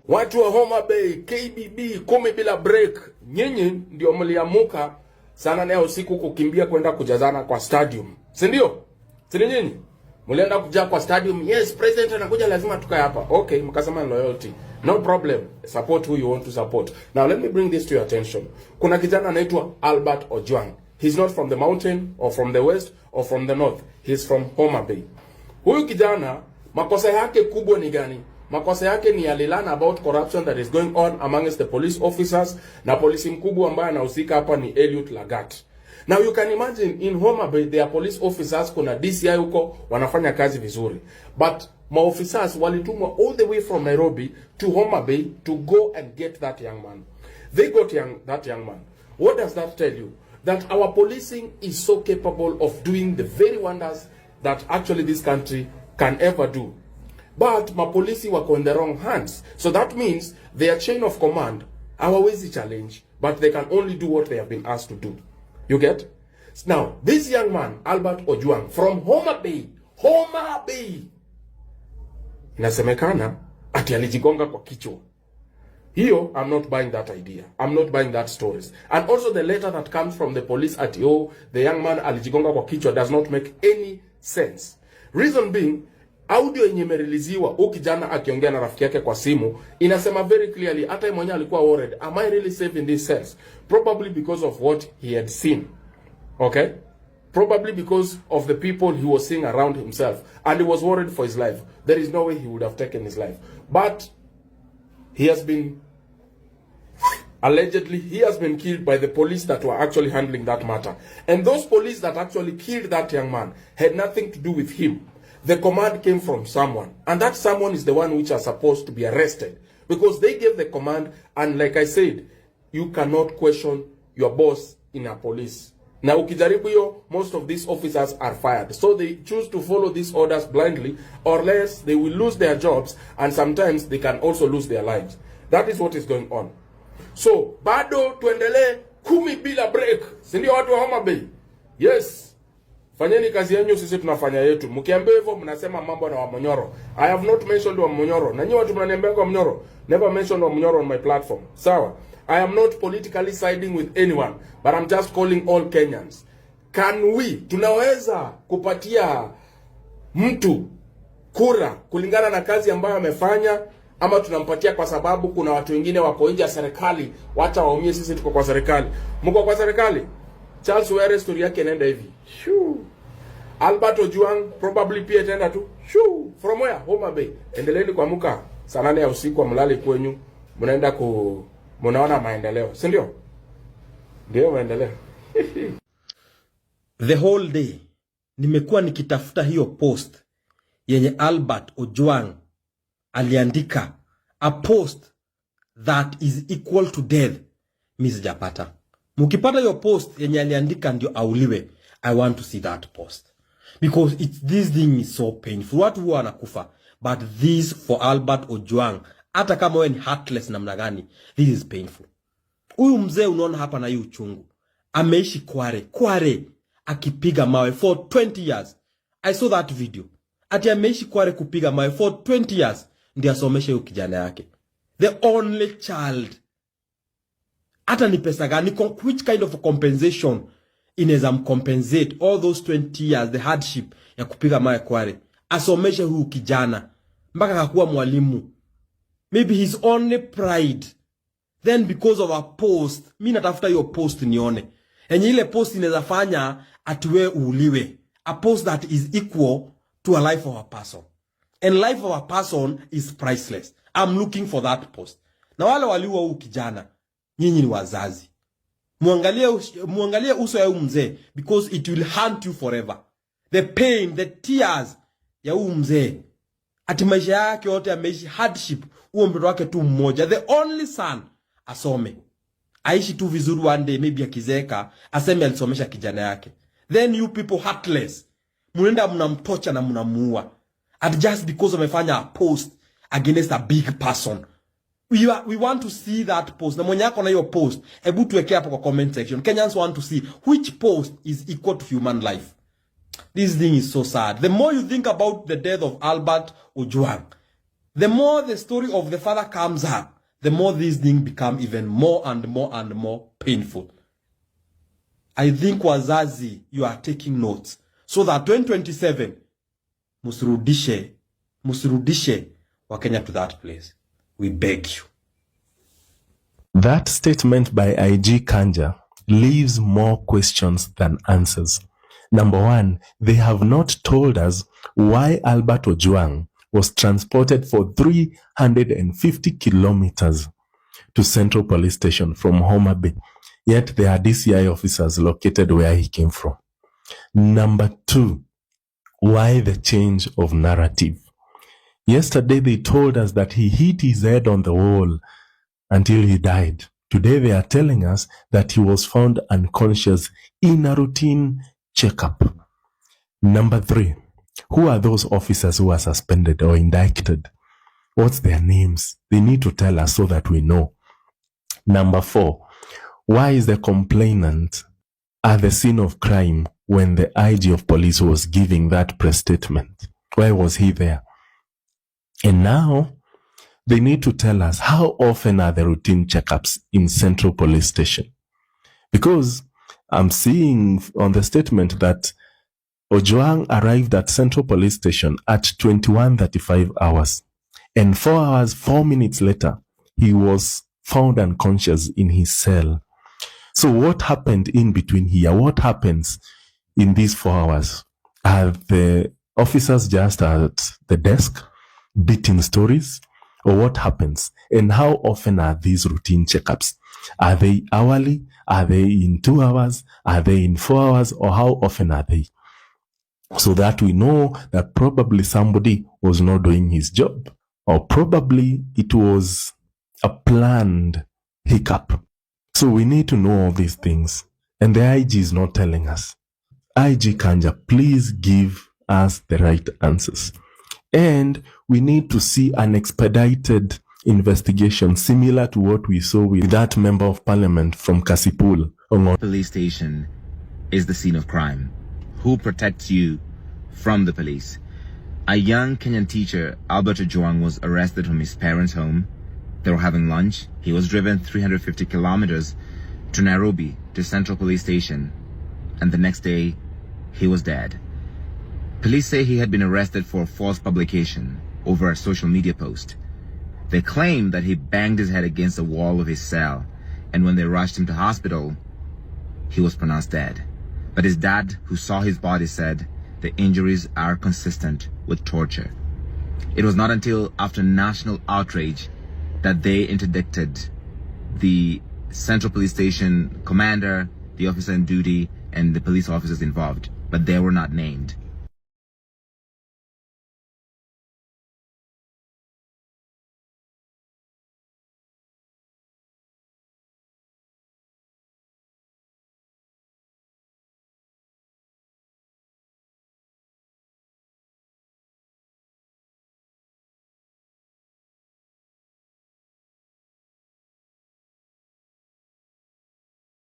Watu wa Homa Bay, KBB, 10 bila break. Nyinyi ndio mliamuka sana leo usiku kukimbia kwenda kujazana kwa stadium. Si ndio? Si nyinyi? Mlienda kuja kwa stadium. Yes, president anakuja lazima tukae hapa. Okay, mkasema loyalty. No problem. Support who you want to support. Now let me bring this to your attention. Kuna kijana anaitwa Albert OJWANG. He's not from the mountain or from the west or from the north. He's from Homa Bay. Huyu kijana makosa yake kubwa ni gani? Makosa yake ni alilana about corruption that is going on amongst the police officers, na polisi mkubwa ambaye anahusika hapa ni Eliud Lagat. Now you can imagine in Homa Bay there are police officers, kuna DCI huko wanafanya kazi vizuri. But maofficers walitumwa all the way from Nairobi to Homa Bay to go and get that young man. They got that young man. What does that tell you? That our policing is so capable of doing the very wonders that actually this country can ever do. But mapolisi wako in the wrong hands. So that means their chain of command hawawezi challenge, but they can only do what they have been asked to do. You get? Now, this young man, Albert OJWANG, from Homa Bay, inasemekana ati alijigonga kwa kichwa. Hiyo, I'm not buying that idea. I'm not buying that stories. And also the letter that comes from the police at the young man alijigonga kwa kichwa does not make any sense. Reason being, audio yenye imereleasiwa huyu kijana akiongea na rafiki yake kwa simu inasema very clearly hata mwenyewe alikuwa worried, am I really safe in this sense? Probably because of what he had seen. Okay? Probably because of the people he was seeing around himself, and he was worried for his life. There is no way he would have taken his life. But he has been allegedly killed by the police that were actually handling that matter. And those police that actually killed that young man had nothing to do with him. The command came from someone, and that someone is the one which are supposed to be arrested, because they gave the command. And like I said, you cannot question your boss in a police. Now ukijaribu hiyo, most of these officers are fired, so they choose to follow these orders blindly, or less they will lose their jobs, and sometimes they can also lose their lives. That is what is going on. So bado tuendelee 10 bila break, si ndio watu wa Homa Bay? Yes. Fanyeni kazi yenu, sisi tunafanya yetu. Mkiambia hivyo mnasema mambo na Wamonyoro. I have not mentioned Wamonyoro. Na nyinyi watu mnaniambia kwa Wamonyoro. Never mentioned Wamonyoro on my platform. Sawa? I am not politically siding with anyone, but I'm just calling all Kenyans. Can we, tunaweza kupatia mtu kura kulingana na kazi ambayo amefanya, ama tunampatia kwa sababu kuna watu wengine wako nje ya serikali, wacha waumie, sisi tuko kwa serikali. Mko kwa serikali? Charles Were story yake inaenda hivi. Shoo. Albert OJWANG probably pia itaenda tu. Shoo. From where? Homa Bay. Endeleeni kuamka saa 8 ya usiku, mlale kwenyu. Mnaenda mnaona maendeleo. Si ndio? Ndio maendeleo. The whole day nimekuwa nikitafuta hiyo post yenye Albert OJWANG aliandika, a post that is equal to death. Miss Japata. Mukipata your post yenye aliandika ndio auliwe, I want to see that post. Because this thing is so painful. Watu huwa wanakufa. But this for Albert OJWANG, hata kama wewe ni heartless namna gani, this is painful. Huyu mzee unaona hapa na hii uchungu. Ameishi Kware akipiga mawe for 20 years. I saw that video. Ati ameishi Kware kupiga mawe for 20 years. Ndiye asomeshe huyu kijana yake. The only child. Hata ni pesa gani, which kind of compensation inaweza compensate all those 20 years the hardship ya kupiga mawe Kware, asomeshe huyu kijana mpaka akakuwa mwalimu? Maybe his only pride. Then because of a post, mimi natafuta hiyo post nione yenye ile post inaweza fanya atuwe uuliwe, a post that is equal to a life of a person, and life of a person is priceless. I'm looking for that post. Na wale waliua huyu kijana, nyinyi ni wazazi, muangalie uso ya huyu mzee, because it will haunt you forever. The pain, the tears ya huyu mzee, ati maisha yake yote ameishi hardship. Huo mtoto wake tu mmoja, the only son, asome, aishi tu vizuri, one day maybe akizeka aseme alisomesha kijana yake. Then you people heartless, munaenda mnamtocha na mnamuua, at just because amefanya a post against a big person. We want to see that post. Na mwenye yako na hiyo post, hebu tuweke hapo kwa comment section. Kenyans want to see which post is equal to human life. This thing is so sad. The more you think about the death of Albert OJWANG, The more the story of the father comes up, the more these things become even more and more and more painful. I think wazazi, you are taking notes. So that 2027, musirudishe Wakenya to that place. We beg you. That statement by IG Kanja leaves more questions than answers. Number one, they have not told us why Albert Ojwang was transported for 350 kilometers to Central Police Station from Homa Bay, yet there are DCI officers located where he came from. Number two, why the change of narrative? Yesterday they told us that he hit his head on the wall until he died. Today they are telling us that he was found unconscious in a routine checkup. Number three, who are those officers who are suspended or indicted? What's their names? They need to tell us so that we know. Number four, why is the complainant at the scene of crime when the IG of police was giving that press statement? Why was he there? And now they need to tell us how often are the routine checkups in Central Police Station. Because I'm seeing on the statement that Ojwang arrived at Central Police Station at 21:35 hours. And 4 hours, 4 minutes later, he was found unconscious in his cell. So what happened in between here? What happens in these 4 hours? Are the officers just at the desk beating stories? Or what happens? And how often are these routine checkups? Are they hourly? Are they in 2 hours? Are they in 4 hours? Or how often are they? So that we know that probably somebody was not doing his job. Or probably it was a planned hiccup. So we need to know all these things. And the IG is not telling us. IG Kanja, please give us the right answers. And we need to see an expedited investigation similar to what we saw with that member of parliament from Kasipul. Police station is the scene of crime. Who protects you from the police? A young Kenyan teacher, Albert Ojwang, was arrested from his parents' home. They were having lunch. He was driven 350 kilometers to Nairobi to Central Police Station. And the next day, he was dead. Police say he had been arrested for false publication over a social media post. They claim that he banged his head against the wall of his cell, and when they rushed him to hospital, he was pronounced dead. But his dad, who saw his body, said the injuries are consistent with torture. It was not until after national outrage that they interdicted the Central Police Station commander, the officer in duty, and the police officers involved, but they were not named.